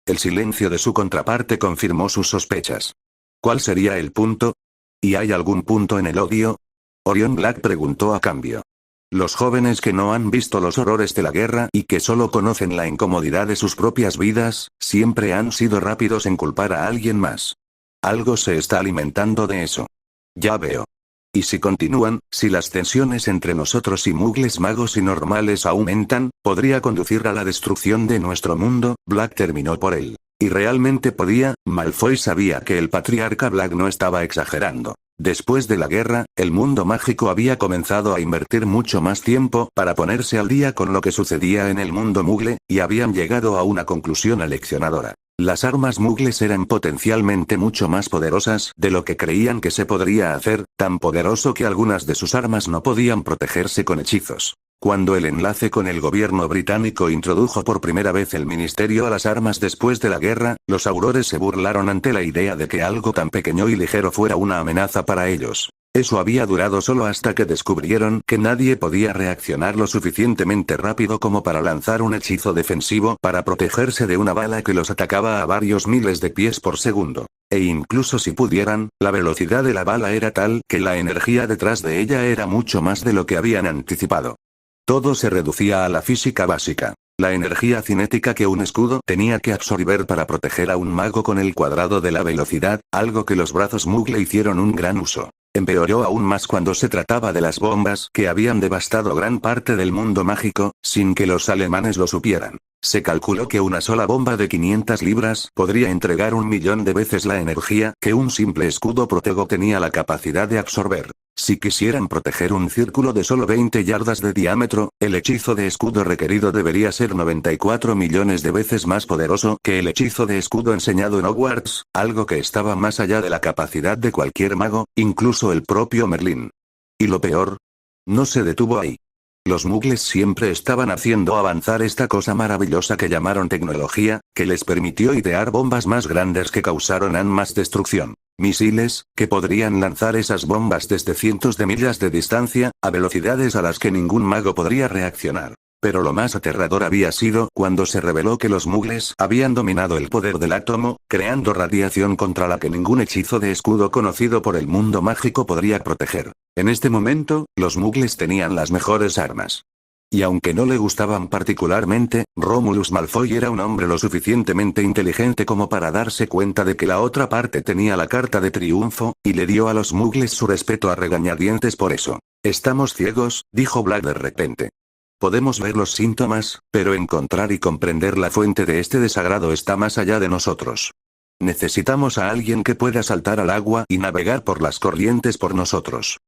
El silencio de su contraparte confirmó sus sospechas. ¿Cuál sería el punto? ¿Y hay algún punto en el odio? Orion Black preguntó a cambio. Los jóvenes que no han visto los horrores de la guerra y que solo conocen la incomodidad de sus propias vidas, siempre han sido rápidos en culpar a alguien más. Algo se está alimentando de eso. Ya veo. Y si continúan, si las tensiones entre nosotros y muggles magos y normales aumentan, podría conducir a la destrucción de nuestro mundo. Black terminó por él. Y realmente podía. Malfoy sabía que el patriarca Black no estaba exagerando. Después de la guerra, el mundo mágico había comenzado a invertir mucho más tiempo para ponerse al día con lo que sucedía en el mundo muggle, y habían llegado a una conclusión aleccionadora. Las armas muggles eran potencialmente mucho más poderosas de lo que creían que se podría hacer, tan poderoso que algunas de sus armas no podían protegerse con hechizos. Cuando el enlace con el gobierno británico introdujo por primera vez el ministerio a las armas después de la guerra, los aurores se burlaron ante la idea de que algo tan pequeño y ligero fuera una amenaza para ellos. Eso había durado solo hasta que descubrieron que nadie podía reaccionar lo suficientemente rápido como para lanzar un hechizo defensivo para protegerse de una bala que los atacaba a varios miles de pies por segundo. E incluso si pudieran, la velocidad de la bala era tal que la energía detrás de ella era mucho más de lo que habían anticipado. Todo se reducía a la física básica. La energía cinética que un escudo tenía que absorber para proteger a un mago con el cuadrado de la velocidad, algo que los brazos Muggle hicieron un gran uso. Empeoró aún más cuando se trataba de las bombas que habían devastado gran parte del mundo mágico, sin que los alemanes lo supieran. Se calculó que una sola bomba de 500 libras podría entregar 1.000.000 de veces la energía que un simple escudo protego tenía la capacidad de absorber. Si quisieran proteger un círculo de solo 20 yardas de diámetro, el hechizo de escudo requerido debería ser 94 millones de veces más poderoso que el hechizo de escudo enseñado en Hogwarts, algo que estaba más allá de la capacidad de cualquier mago, incluso el propio Merlín. Y lo peor, no se detuvo ahí. Los muggles siempre estaban haciendo avanzar esta cosa maravillosa que llamaron tecnología, que les permitió idear bombas más grandes que causaron aún más destrucción. Misiles, que podrían lanzar esas bombas desde cientos de millas de distancia, a velocidades a las que ningún mago podría reaccionar. Pero lo más aterrador había sido cuando se reveló que los muggles habían dominado el poder del átomo, creando radiación contra la que ningún hechizo de escudo conocido por el mundo mágico podría proteger. En este momento, los muggles tenían las mejores armas. Y aunque no le gustaban particularmente, Romulus Malfoy era un hombre lo suficientemente inteligente como para darse cuenta de que la otra parte tenía la carta de triunfo, y le dio a los muggles su respeto a regañadientes por eso. «Estamos ciegos», dijo Black de repente. «Podemos ver los síntomas, pero encontrar y comprender la fuente de este desagrado está más allá de nosotros. Necesitamos a alguien que pueda saltar al agua y navegar por las corrientes por nosotros.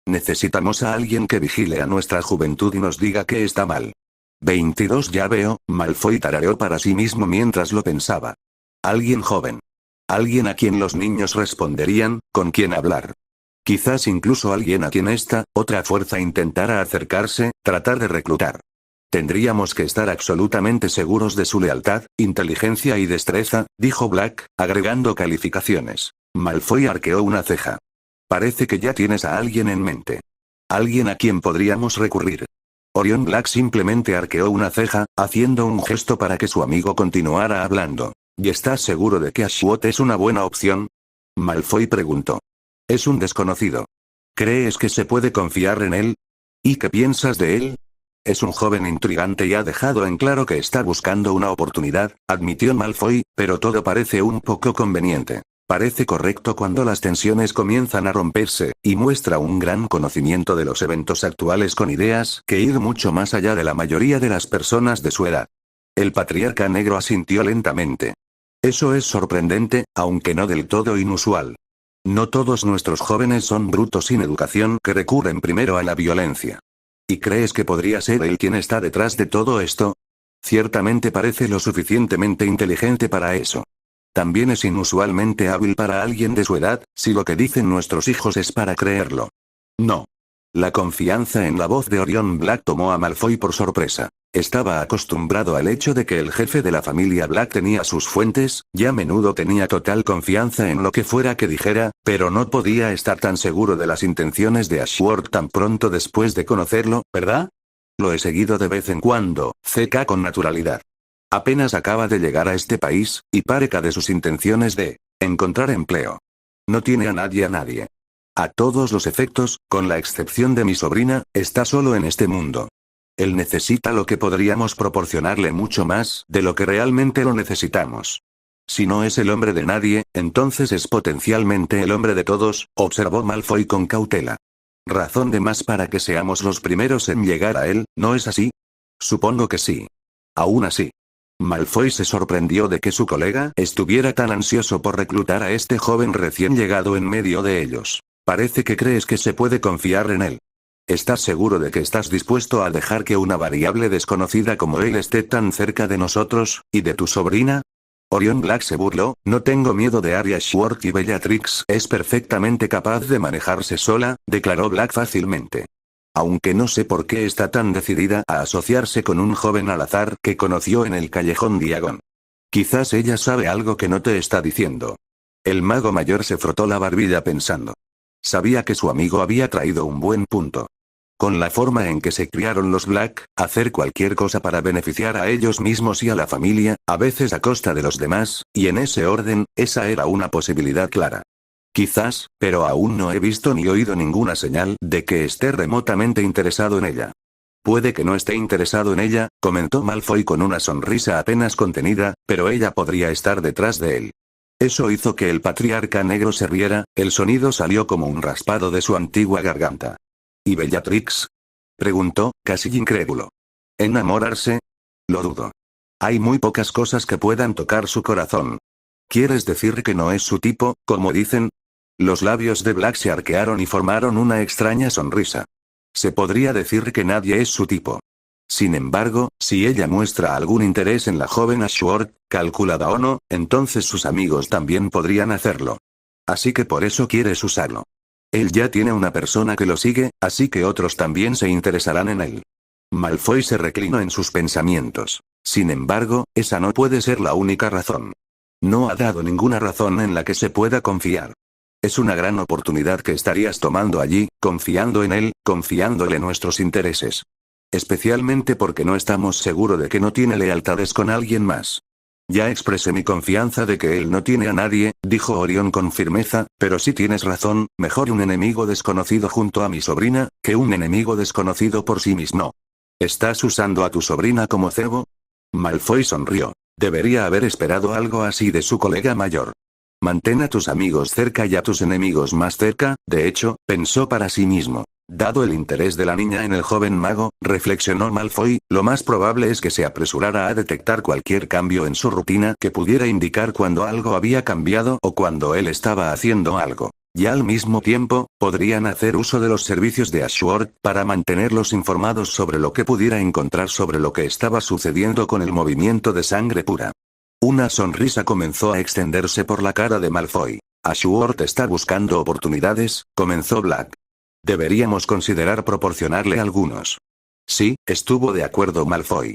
Necesitamos a alguien que vigile a nuestra juventud y nos diga que está mal». 22 ya veo, Malfoy tarareó para sí mismo mientras lo pensaba. Alguien joven. Alguien a quien los niños responderían, con quien hablar. Quizás incluso alguien a quien esta otra fuerza intentara acercarse, tratar de reclutar. Tendríamos que estar absolutamente seguros de su lealtad, inteligencia y destreza, dijo Black, agregando calificaciones. Malfoy arqueó una ceja. Parece que ya tienes a alguien en mente. Alguien a quien podríamos recurrir. Orion Black simplemente arqueó una ceja, haciendo un gesto para que su amigo continuara hablando. ¿Y estás seguro de que Ashwood es una buena opción? Malfoy preguntó. Es un desconocido. ¿Crees que se puede confiar en él? ¿Y qué piensas de él? Es un joven intrigante y ha dejado en claro que está buscando una oportunidad, admitió Malfoy, pero todo parece un poco conveniente. Parece correcto cuando las tensiones comienzan a romperse, y muestra un gran conocimiento de los eventos actuales con ideas que ir mucho más allá de la mayoría de las personas de su edad. El patriarca negro asintió lentamente. Eso es sorprendente, aunque no del todo inusual. No todos nuestros jóvenes son brutos sin educación que recurren primero a la violencia. ¿Y crees que podría ser él quien está detrás de todo esto? Ciertamente parece lo suficientemente inteligente para eso. También es inusualmente hábil para alguien de su edad, si lo que dicen nuestros hijos es para creerlo. No. La confianza en la voz de Orion Black tomó a Malfoy por sorpresa. Estaba acostumbrado al hecho de que el jefe de la familia Black tenía sus fuentes, y a menudo tenía total confianza en lo que fuera que dijera, pero no podía estar tan seguro de las intenciones de Ashworth tan pronto después de conocerlo, ¿verdad? Lo he seguido de vez en cuando, CK con naturalidad. Apenas acaba de llegar a este país, y parezca de sus intenciones de encontrar empleo. No tiene a nadie. A todos los efectos, con la excepción de mi sobrina, está solo en este mundo. Él necesita lo que podríamos proporcionarle mucho más de lo que realmente lo necesitamos. Si no es el hombre de nadie, entonces es potencialmente el hombre de todos, observó Malfoy con cautela. Razón de más para que seamos los primeros en llegar a él, ¿no es así? Supongo que sí. Aún así. Malfoy se sorprendió de que su colega estuviera tan ansioso por reclutar a este joven recién llegado en medio de ellos. Parece que crees que se puede confiar en él. ¿Estás seguro de que estás dispuesto a dejar que una variable desconocida como él esté tan cerca de nosotros, y de tu sobrina? Orion Black se burló, no tengo miedo de Arya Schwartz y Bellatrix es perfectamente capaz de manejarse sola, declaró Black fácilmente. Aunque no sé por qué está tan decidida a asociarse con un joven al azar que conoció en el callejón Diagon. Quizás ella sabe algo que no te está diciendo. El mago mayor se frotó la barbilla pensando. Sabía que su amigo había traído un buen punto. Con la forma en que se criaron los Black, hacer cualquier cosa para beneficiar a ellos mismos y a la familia, a veces a costa de los demás, y en ese orden, esa era una posibilidad clara. Quizás, pero aún no he visto ni oído ninguna señal de que esté remotamente interesado en ella. Puede que no esté interesado en ella, comentó Malfoy con una sonrisa apenas contenida, pero ella podría estar detrás de él. Eso hizo que el patriarca negro se riera, el sonido salió como un raspado de su antigua garganta. ¿Y Bellatrix? Preguntó, casi incrédulo. ¿Enamorarse? Lo dudo. Hay muy pocas cosas que puedan tocar su corazón. ¿Quieres decir que no es su tipo, como dicen? Los labios de Black se arquearon y formaron una extraña sonrisa. Se podría decir que nadie es su tipo. Sin embargo, si ella muestra algún interés en la joven Ashworth, calculada o no, entonces sus amigos también podrían hacerlo. Así que por eso quieres usarlo. Él ya tiene una persona que lo sigue, así que otros también se interesarán en él. Malfoy se reclinó en sus pensamientos. Sin embargo, esa no puede ser la única razón. No ha dado ninguna razón en la que se pueda confiar. Es una gran oportunidad que estarías tomando allí, confiando en él, confiándole nuestros intereses. Especialmente porque no estamos seguros de que no tiene lealtades con alguien más. Ya expresé mi confianza de que él no tiene a nadie, dijo Orion con firmeza, pero si tienes razón, mejor un enemigo desconocido junto a mi sobrina, que un enemigo desconocido por sí mismo. ¿Estás usando a tu sobrina como cebo? Malfoy sonrió. Debería haber esperado algo así de su colega mayor. Mantén a tus amigos cerca y a tus enemigos más cerca, de hecho, pensó para sí mismo. Dado el interés de la niña en el joven mago, reflexionó Malfoy, lo más probable es que se apresurara a detectar cualquier cambio en su rutina que pudiera indicar cuando algo había cambiado o cuando él estaba haciendo algo. Y al mismo tiempo, podrían hacer uso de los servicios de Ashworth para mantenerlos informados sobre lo que pudiera encontrar sobre lo que estaba sucediendo con el movimiento de sangre pura. Una sonrisa comenzó a extenderse por la cara de Malfoy. Ashworth está buscando oportunidades, comenzó Black. Deberíamos considerar proporcionarle algunos. Sí, estuvo de acuerdo Malfoy.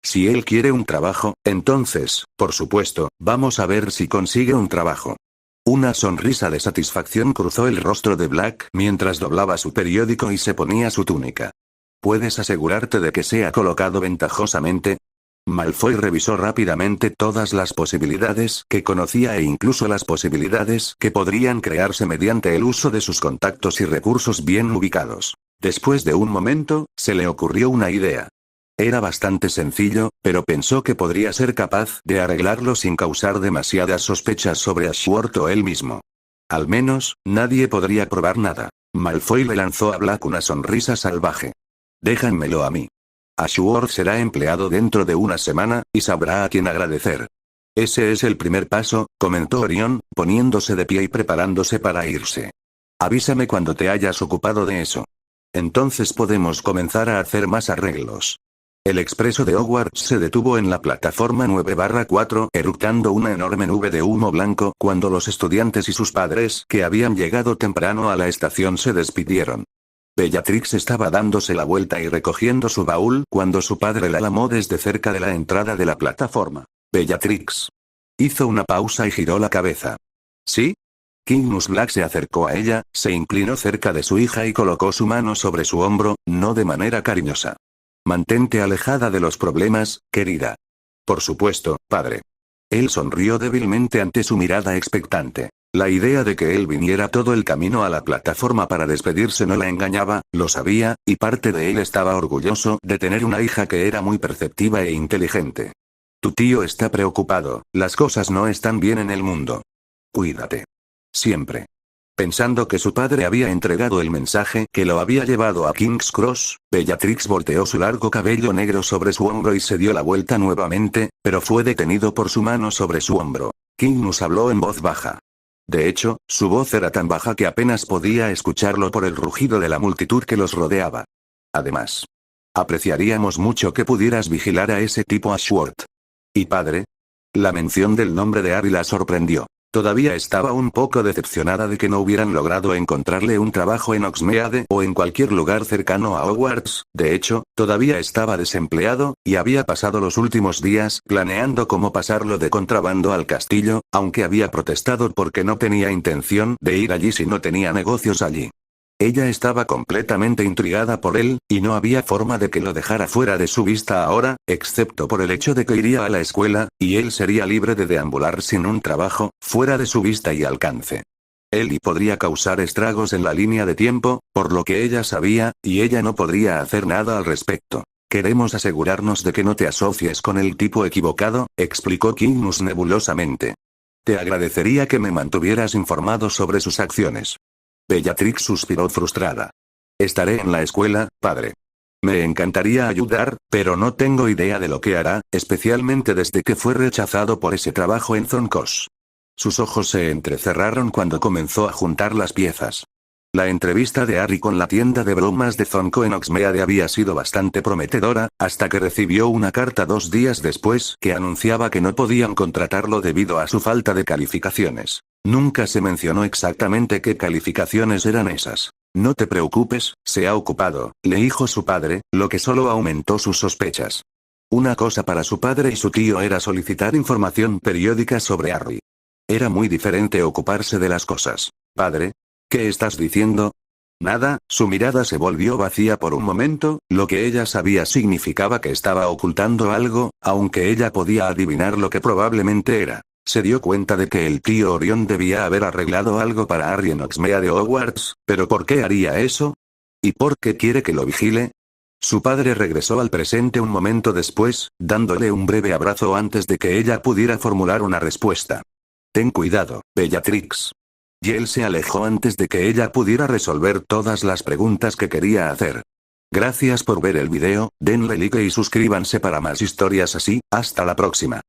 Si él quiere un trabajo, entonces, por supuesto, vamos a ver si consigue un trabajo. Una sonrisa de satisfacción cruzó el rostro de Black mientras doblaba su periódico y se ponía su túnica. ¿Puedes asegurarte de que sea colocado ventajosamente? Malfoy revisó rápidamente todas las posibilidades que conocía e incluso las posibilidades que podrían crearse mediante el uso de sus contactos y recursos bien ubicados. Después de un momento, se le ocurrió una idea. Era bastante sencillo, pero pensó que podría ser capaz de arreglarlo sin causar demasiadas sospechas sobre Ashworth o él mismo. Al menos, nadie podría probar nada. Malfoy le lanzó a Black una sonrisa salvaje. Déjamelo a mí. Ashworth será empleado dentro de una semana, y sabrá a quién agradecer. Ese es el primer paso, comentó Orión, poniéndose de pie y preparándose para irse. Avísame cuando te hayas ocupado de eso. Entonces podemos comenzar a hacer más arreglos. El expreso de Hogwarts se detuvo en la plataforma 9/4, eructando una enorme nube de humo blanco cuando los estudiantes y sus padres, que habían llegado temprano a la estación, se despidieron. Bellatrix estaba dándose la vuelta y recogiendo su baúl cuando su padre la llamó desde cerca de la entrada de la plataforma. Bellatrix. Hizo una pausa y giró la cabeza. ¿Sí? Kingmus Black se acercó a ella, se inclinó cerca de su hija y colocó su mano sobre su hombro, no de manera cariñosa. Mantente alejada de los problemas, querida. Por supuesto, padre. Él sonrió débilmente ante su mirada expectante. La idea de que él viniera todo el camino a la plataforma para despedirse no la engañaba, lo sabía, y parte de él estaba orgulloso de tener una hija que era muy perceptiva e inteligente. Tu tío está preocupado, las cosas no están bien en el mundo. Cuídate. Siempre. Pensando que su padre había entregado el mensaje que lo había llevado a King's Cross, Bellatrix volteó su largo cabello negro sobre su hombro y se dio la vuelta nuevamente, pero fue detenido por su mano sobre su hombro. Kingmus habló en voz baja. De hecho, su voz era tan baja que apenas podía escucharlo por el rugido de la multitud que los rodeaba. Además, apreciaríamos mucho que pudieras vigilar a ese tipo Ashworth. ¿Y padre? La mención del nombre de Harry la sorprendió. Todavía estaba un poco decepcionada de que no hubieran logrado encontrarle un trabajo en Hogsmeade o en cualquier lugar cercano a Hogwarts. De hecho, todavía estaba desempleado, y había pasado los últimos días planeando cómo pasarlo de contrabando al castillo, aunque había protestado porque no tenía intención de ir allí si no tenía negocios allí. Ella estaba completamente intrigada por él, y no había forma de que lo dejara fuera de su vista ahora, excepto por el hecho de que iría a la escuela, y él sería libre de deambular sin un trabajo, fuera de su vista y alcance. Él podría causar estragos en la línea de tiempo, por lo que ella sabía, y ella no podría hacer nada al respecto. Queremos asegurarnos de que no te asocies con el tipo equivocado, explicó Kingmus nebulosamente. Te agradecería que me mantuvieras informado sobre sus acciones. Bellatrix suspiró frustrada. Estaré en la escuela, padre. Me encantaría ayudar, pero no tengo idea de lo que hará, especialmente desde que fue rechazado por ese trabajo en Zonkos. Sus ojos se entrecerraron cuando comenzó a juntar las piezas. La entrevista de Harry con la tienda de bromas de Zonko en Hogsmeade había sido bastante prometedora, hasta que recibió una carta 2 días después que anunciaba que no podían contratarlo debido a su falta de calificaciones. Nunca se mencionó exactamente qué calificaciones eran esas. No te preocupes, se ha ocupado, le dijo su padre, lo que solo aumentó sus sospechas. Una cosa para su padre y su tío era solicitar información periódica sobre Harry. Era muy diferente ocuparse de las cosas. Padre, ¿qué estás diciendo? Nada, su mirada se volvió vacía por un momento, lo que ella sabía significaba que estaba ocultando algo, aunque ella podía adivinar lo que probablemente era. Se dio cuenta de que el tío Orión debía haber arreglado algo para Harry en Hogsmeade de Hogwarts, pero ¿por qué haría eso? ¿Y por qué quiere que lo vigile? Su padre regresó al presente un momento después, dándole un breve abrazo antes de que ella pudiera formular una respuesta. Ten cuidado, Bellatrix. Y él se alejó antes de que ella pudiera resolver todas las preguntas que quería hacer. Gracias por ver el video, denle like y suscríbanse para más historias así, hasta la próxima.